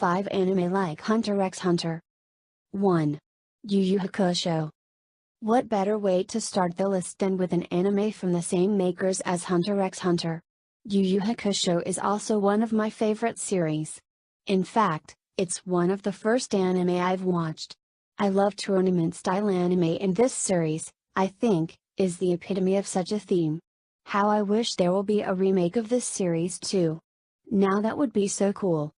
5 anime like Hunter x Hunter. 1. Yu Yu Hakusho. What better way to start the list than with an anime from the same makers as Hunter x Hunter? Yu Yu Hakusho is also one of my favorite series. In fact, it's one of the first anime I've watched. I love tournament-style anime, and this series, I think, is the epitome of such a theme. How I wish there will be a remake of this series too. Now that would be so cool.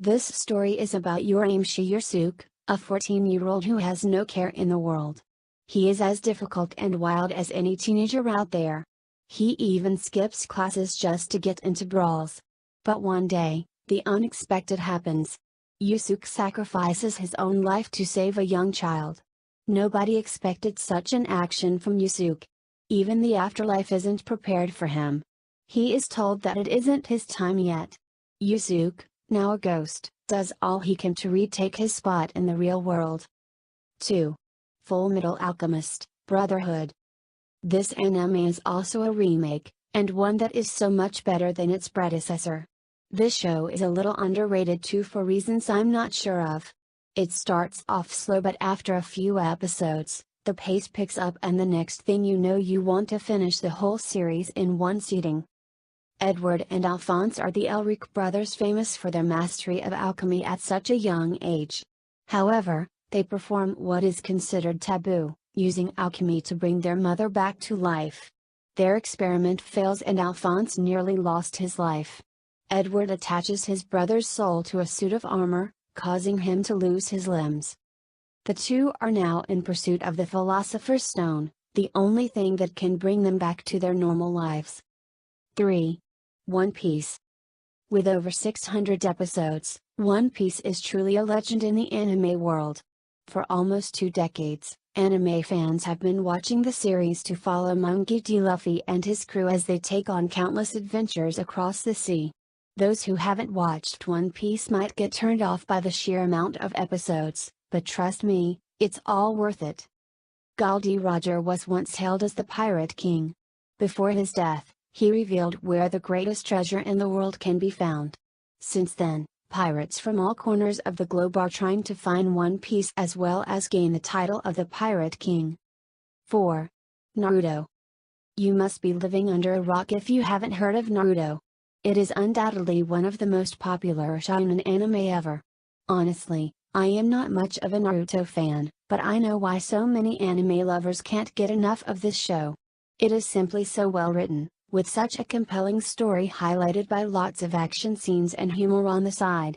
This story is about Urameshi Yusuke, a 14-year-old who has no care in the world. He is as difficult and wild as any teenager out there. He even skips classes just to get into brawls. But one day, the unexpected happens. Yusuke sacrifices his own life to save a young child. Nobody expected such an action from Yusuke. Even the afterlife isn't prepared for him. He is told that it isn't his time yet. Yusuke, now a ghost, does all he can to retake his spot in the real world. 2. Full Metal Alchemist, Brotherhood. This anime is also a remake, and one that is so much better than its predecessor. This show is a little underrated too, for reasons I'm not sure of. It starts off slow, but after a few episodes, the pace picks up, and the next thing you know, you want to finish the whole series in one sitting. Edward and Alphonse are the Elric brothers, famous for their mastery of alchemy at such a young age. However, they perform what is considered taboo, using alchemy to bring their mother back to life. Their experiment fails and Alphonse nearly lost his life. Edward attaches his brother's soul to a suit of armor, causing him to lose his limbs. The two are now in pursuit of the Philosopher's Stone, the only thing that can bring them back to their normal lives. 3. One Piece. With over 600 episodes, One Piece is truly a legend in the anime world. For almost 2 decades, anime fans have been watching the series to follow Monkey D. Luffy and his crew as they take on countless adventures across the sea. Those who haven't watched One Piece might get turned off by the sheer amount of episodes, but trust me, it's all worth it. Gol D. Roger was once hailed as the Pirate King. Before his death, he revealed where the greatest treasure in the world can be found. Since then, pirates from all corners of the globe are trying to find One Piece as well as gain the title of the Pirate King. 4. Naruto. You must be living under a rock if you haven't heard of Naruto. It is undoubtedly one of the most popular shounen anime ever. Honestly, I am not much of a Naruto fan, but I know why so many anime lovers can't get enough of this show. It is simply so well written, with such a compelling story highlighted by lots of action scenes and humor on the side.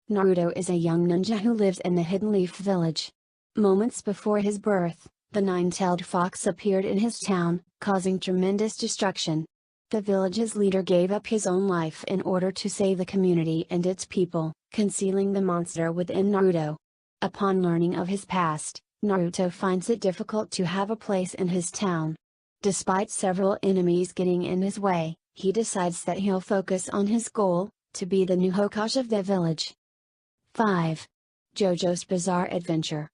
Naruto is a young ninja who lives in the Hidden Leaf Village. Moments before his birth, the nine-tailed fox appeared in his town, causing tremendous destruction. The village's leader gave up his own life in order to save the community and its people, concealing the monster within Naruto. Upon learning of his past, Naruto finds it difficult to have a place in his town. Despite several enemies getting in his way, he decides that he'll focus on his goal, to be the new Hokage of the village. 5. JoJo's Bizarre Adventure.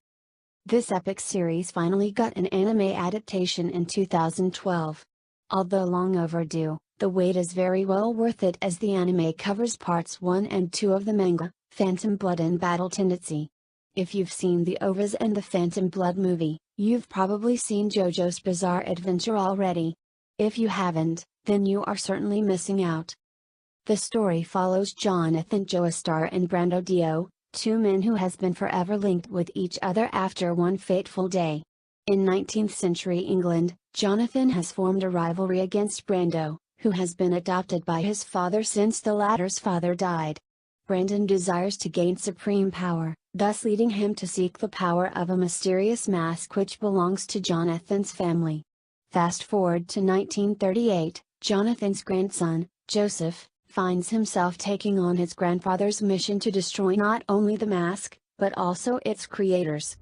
This epic series finally got an anime adaptation in 2012. Although long overdue, the wait is very well worth it, as the anime covers parts 1 and 2 of the manga, Phantom Blood and Battle Tendency. If you've seen the OVAs and the Phantom Blood movie, you've probably seen JoJo's Bizarre Adventure already. If you haven't, then you are certainly missing out. The story follows Jonathan Joestar and Brando Dio, 2 men who has been forever linked with each other after one fateful day. In 19th century England, Jonathan has formed a rivalry against Brando, who has been adopted by his father since the latter's father died. Brandon desires to gain supreme power, thus leading him to seek the power of a mysterious mask which belongs to Jonathan's family. Fast forward to 1938, Jonathan's grandson, Joseph, finds himself taking on his grandfather's mission to destroy not only the mask, but also its creators.